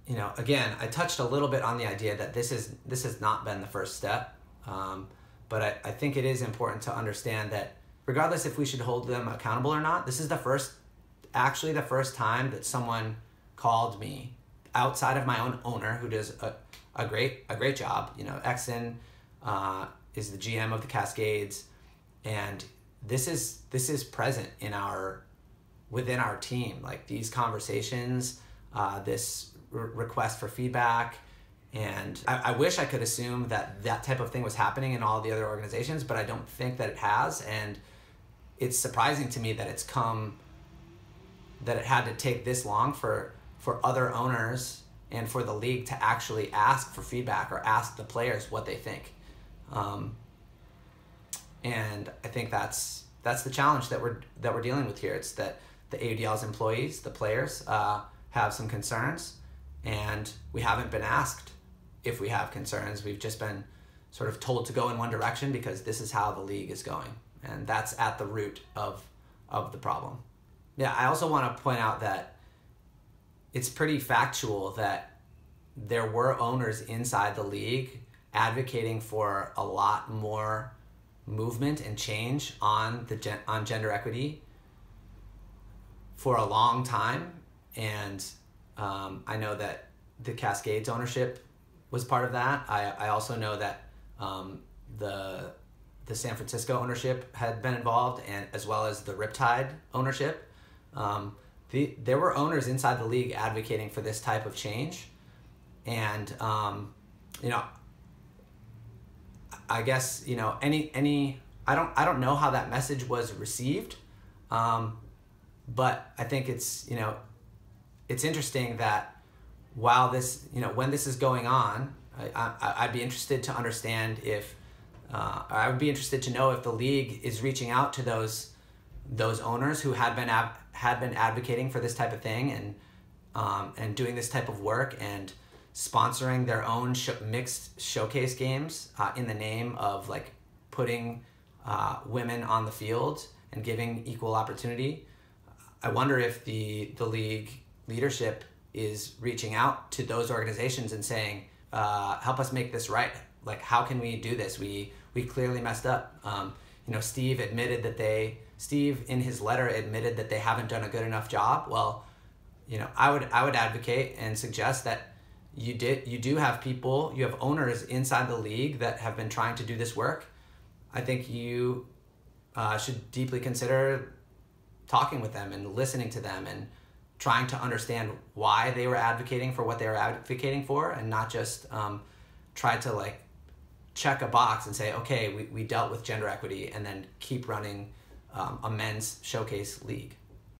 again, I touched a little bit on the idea that this has not been the first step, but I think it is important to understand that regardless if we should hold them accountable or not, this is actually the first time that someone called me outside of my own owner, who does a great job. Exon is the GM of the Cascades, and this is present within our team, like these conversations, this request for feedback. And I wish I could assume that type of thing was happening in all the other organizations, but I don't think that it has. And it's surprising to me that it had to take this long for other owners and for the league to actually ask for feedback or ask the players what they think. And I think that's the challenge that we're dealing with here. It's that the AUDL's employees, the players, have some concerns, and we haven't been asked if we have concerns. We've just been sort of told to go in one direction because this is how the league is going, and that's at the root of the problem. Yeah, I also want to point out that it's pretty factual that there were owners inside the league advocating for a lot more movement and change on gender equity for a long time. And I know that the Cascades ownership was part of that. I also know that the San Francisco ownership had been involved, and as well as the Riptide ownership. There were owners inside the league advocating for this type of change. And I guess I don't know how that message was received, but I think it's interesting that while this when this is going on, I'd be interested to understand if I would be interested to know if the league is reaching out to those owners who had been advocating for this type of thing and doing this type of work and sponsoring their own mixed showcase games in the name of like putting women on the field and giving equal opportunity. I wonder if the league leadership is reaching out to those organizations and saying, help us make this right. Like, how can we do this? We clearly messed up. Steve in his letter admitted that they haven't done a good enough job. Well, I would advocate and suggest that you do have people, you have owners inside the league that have been trying to do this work. I think you should deeply consider talking with them and listening to them and trying to understand why they were advocating for what they were advocating for, and not just try to like check a box and say, okay, we dealt with gender equity, and then keep running a men's showcase league.